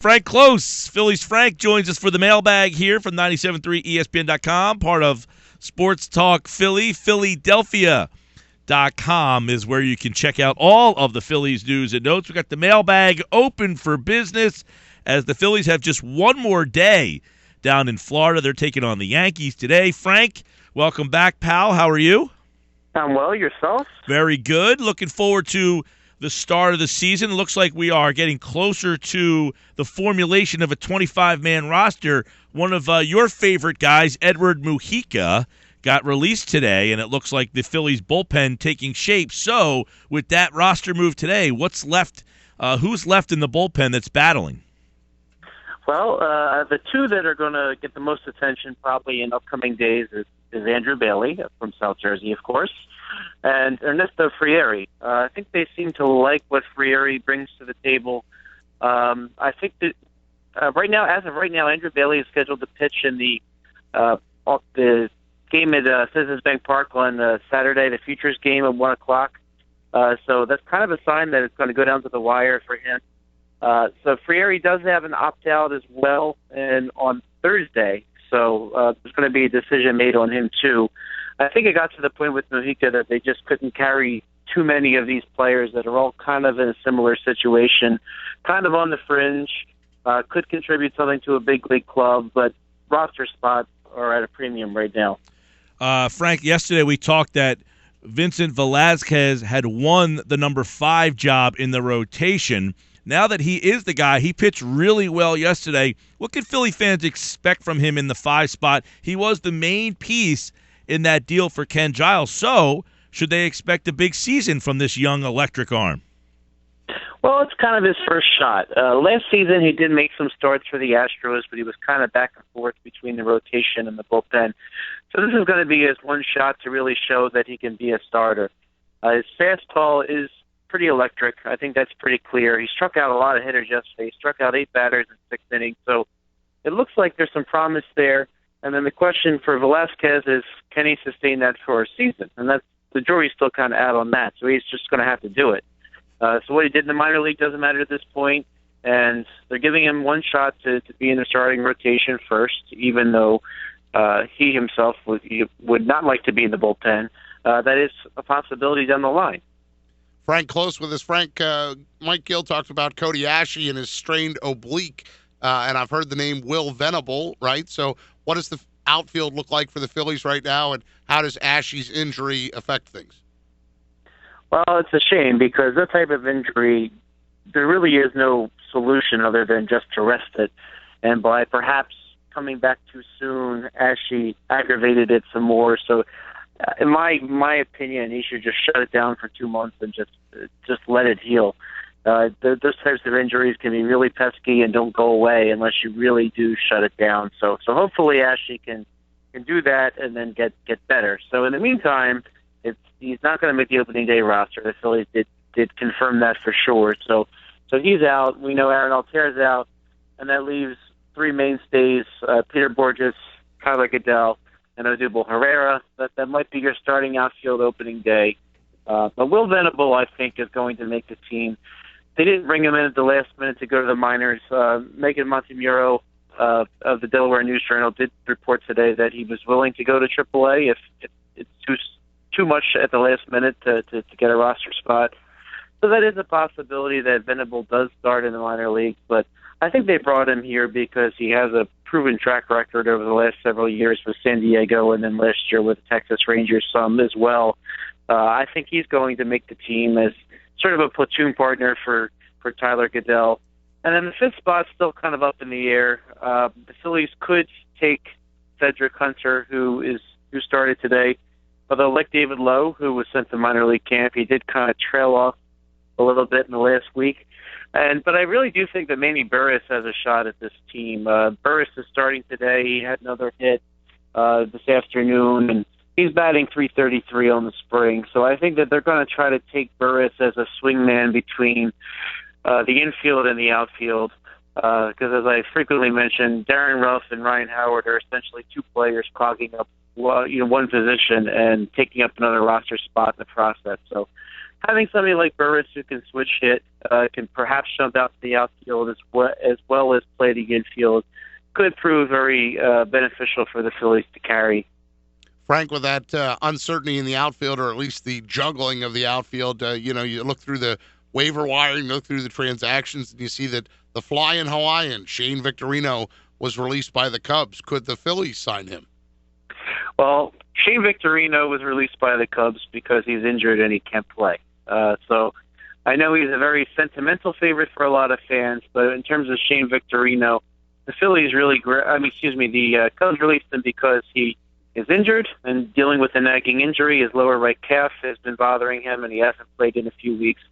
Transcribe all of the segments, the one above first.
Frank Klose, Phillies Frank, joins us for the mailbag here from 97.3 ESPN.com, part of Sports Talk Philly. Philadelphia.com is where you can check out all of the Phillies news and notes. We got the mailbag open for business as the Phillies have just one more day down in Florida. They're taking on the Yankees today. Frank, welcome back, pal. How are you? I'm well. Yourself? Very good. Looking forward to the start of the season. Looks like we are getting closer to the formulation of a 25-man roster. One of your favorite guys, Edward Mujica, got released today, and it looks like the Phillies bullpen taking shape. So, with that roster move today, what's left? Who's left in the bullpen that's battling? Well, the two that are going to get the most attention probably in upcoming days is Andrew Bailey from South Jersey, of course, and Ernesto Frieri. I think they seem to like what Frieri brings to the table. I think that as of right now, Andrew Bailey is scheduled to pitch in the game at Citizens Bank Park on Saturday, the Futures game at 1 o'clock. So that's kind of a sign that it's going to go down to the wire for him. So Frieri does have an opt-out as well and on Thursday. So there's going to be a decision made on him, too. I think it got to the point with Mujica that they just couldn't carry too many of these players that are all kind of in a similar situation, kind of on the fringe, could contribute something to a big league club, but roster spots are at a premium right now. Frank, yesterday we talked that Vincent Velasquez had won the number 5 job in the rotation. Now that he is the guy, he pitched really well yesterday. What can Philly fans expect from him in the 5 spot? He was the main piece in that deal for Ken Giles. So, should they expect a big season from this young electric arm? Well, it's kind of his first shot. Last season, he did make some starts for the Astros, but he was kind of back and forth between the rotation and the bullpen. So this is going to be his one shot to really show that he can be a starter. His fastball is pretty electric. I think that's pretty clear. He struck out a lot of hitters yesterday. He struck out 8 batters in 6 innings. So it looks like there's some promise there. And then the question for Velasquez is, can he sustain that for a season? And that's the jury's still kind of out on that. So he's just going to have to do it. So what he did in the minor league doesn't matter at this point. And they're giving him one shot to be in the starting rotation first, even though he himself would not like to be in the bullpen. That is a possibility down the line. Frank Klose with us. Frank, Mike Gill talked about Cody Ashley and his strained oblique, and I've heard the name Will Venable, right? So what does the outfield look like for the Phillies right now, and how does Ashley's injury affect things? Well, it's a shame because that type of injury, there really is no solution other than just to rest it. And by perhaps coming back too soon, Ashley aggravated it some more. So in my opinion, he should just shut it down for 2 months and just let it heal. Those types of injuries can be really pesky and don't go away unless you really do shut it down. So hopefully Ashley can do that and then get better. So in the meantime, he's not going to make the opening day roster. The Phillies did confirm that for sure. So he's out. We know Aaron Altaire's out, and that leaves 3 mainstays: Peter Borges, Tyler Goeddel, and Odubel Herrera. That might be your starting outfield opening day. But Will Venable, I think, is going to make the team. They didn't bring him in at the last minute to go to the minors. Megan Montemuro of the Delaware News Journal did report today that he was willing to go to AAA if it's too much at the last minute to get a roster spot. So that is a possibility that Venable does start in the minor leagues, but I think they brought him here because he has a proven track record over the last several years with San Diego and then last year with the Texas Rangers some as well. I think he's going to make the team as sort of a platoon partner for Tyler Goeddel. And then the 5th spot's still kind of up in the air. The Phillies could take Cedric Hunter, who started today. Although, like David Lowe, who was sent to minor league camp, he did kind of trail off a little bit in the last week. But I really do think that Manny Burris has a shot at this team. Burris is starting today. He had another hit this afternoon, and he's batting .333 on the spring. So I think that they're going to try to take Burris as a swingman between the infield and the outfield. Because as I frequently mention, Darren Ruff and Ryan Howard are essentially 2 players clogging up one position and taking up another roster spot in the process. So having somebody like Burris who can switch hit can perhaps jump out to the outfield as well as play the infield, could prove very beneficial for the Phillies to carry. Frank, with that uncertainty in the outfield, or at least the juggling of the outfield, you look through the waiver wire, you look through the transactions, and you see that the fly-in Hawaiian, Shane Victorino, was released by the Cubs. Could the Phillies sign him? Well, Shane Victorino was released by the Cubs because he's injured and he can't play. So I know he's a very sentimental favorite for a lot of fans, but in terms of Shane Victorino, the Phillies the Cubs released him because he is injured and dealing with a nagging injury. His lower right calf has been bothering him, and he hasn't played in a few weeks.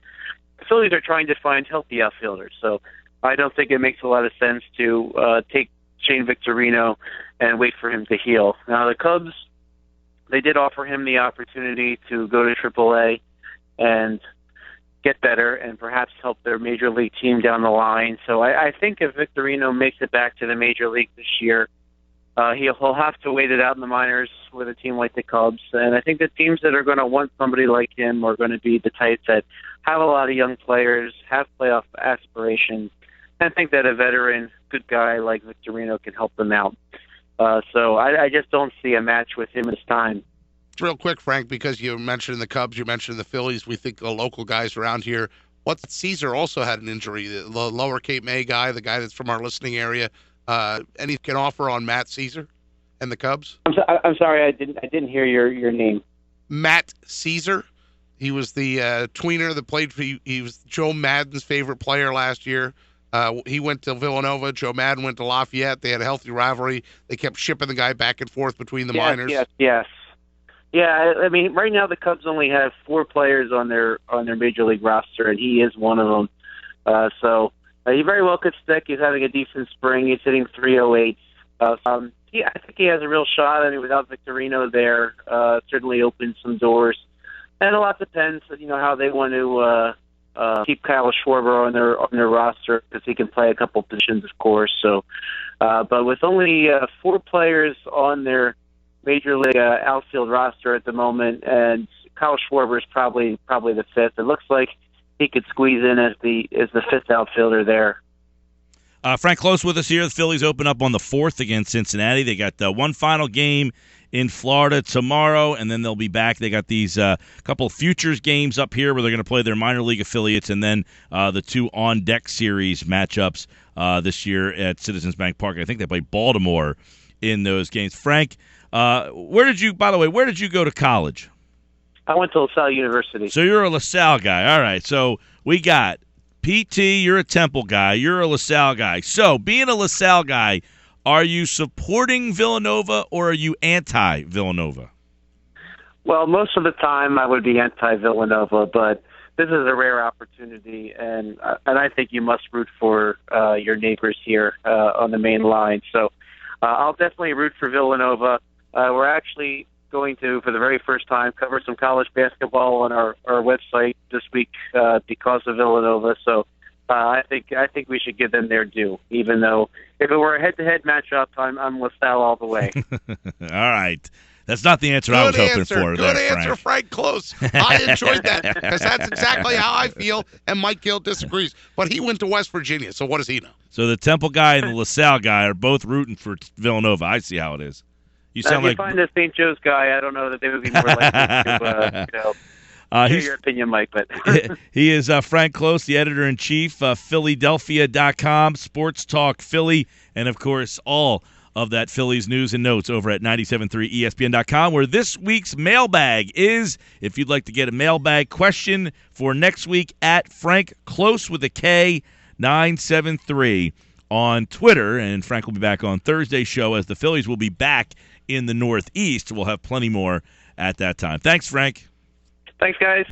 The Phillies are trying to find healthy outfielders, so I don't think it makes a lot of sense to take Shane Victorino and wait for him to heal. Now, the Cubs, they did offer him the opportunity to go to AAA and get better and perhaps help their major league team down the line. So I think if Victorino makes it back to the major league this year, he'll have to wait it out in the minors with a team like the Cubs. And I think the teams that are going to want somebody like him are going to be the types that have a lot of young players, have playoff aspirations, and think that a veteran, good guy like Victorino can help them out. So I just don't see a match with him this time. Real quick, Frank, because you mentioned the Cubs, you mentioned the Phillies, we think the local guys around here. Caesar also had an injury, the Lower Cape May guy, the guy that's from our listening area. Any can offer on Matt Caesar and the Cubs? I'm sorry, I didn't hear your name. Matt Caesar. He was the tweener that played for. He was Joe Madden's favorite player last year. He went to Villanova. Joe Madden went to Lafayette. They had a healthy rivalry. They kept shipping the guy back and forth between the minors. Yes. Yeah, I mean, right now the Cubs only have 4 players on their major league roster, and he is one of them. So he very well could stick. He's having a decent spring. He's hitting .308. I think he has a real shot. I mean, without Victorino there, certainly opens some doors. And a lot depends, how they want to keep Kyle Schwarber on their roster, because he can play a couple positions, of course. So, but with only 4 players on their major league outfield roster at the moment, and Kyle Schwarber is probably the 5th. It looks like he could squeeze in as the 5th outfielder there. Frank Klose with us here. The Phillies open up on the 4th against Cincinnati. They got one final game in Florida tomorrow, and then they'll be back. They got these couple futures games up here where they're going to play their minor league affiliates, and then the 2 on-deck series matchups this year at Citizens Bank Park. I think they play Baltimore in those games. Frank, where did you go to college? I went to LaSalle University. So you're a LaSalle guy. All right. So we got PT, you're a Temple guy. You're a LaSalle guy. So being a LaSalle guy, are you supporting Villanova or are you anti-Villanova? Well, most of the time I would be anti-Villanova, but this is a rare opportunity, and I think you must root for your neighbors here on the main line. So I'll definitely root for Villanova. We're actually going to, for the very first time, cover some college basketball on our website this week because of Villanova. So I think we should give them their due, even though if it were a head-to-head matchup, I'm LaSalle all the way. All right. That's not the answer I was hoping for. Good answer, Frank Klose. I enjoyed that because that's exactly how I feel, and Mike Gill disagrees. But he went to West Virginia, so what does he know? So the Temple guy and the LaSalle guy are both rooting for Villanova. I see how it is. You sound if you find a St. Joe's guy, I don't know that they would be more likely to hear your opinion, Mike. But he is Frank Klose, the editor-in-chief, Philadelphia.com, Sports Talk Philly, and, of course, all of that Phillies news and notes over at 97.3 ESPN.com, where this week's mailbag is, if you'd like to get a mailbag question for next week, at Frank Klose with a K, 973 on Twitter. And Frank will be back on Thursday's show as the Phillies will be back in the Northeast. We'll have plenty more at that time. Thanks, Frank. Thanks, guys.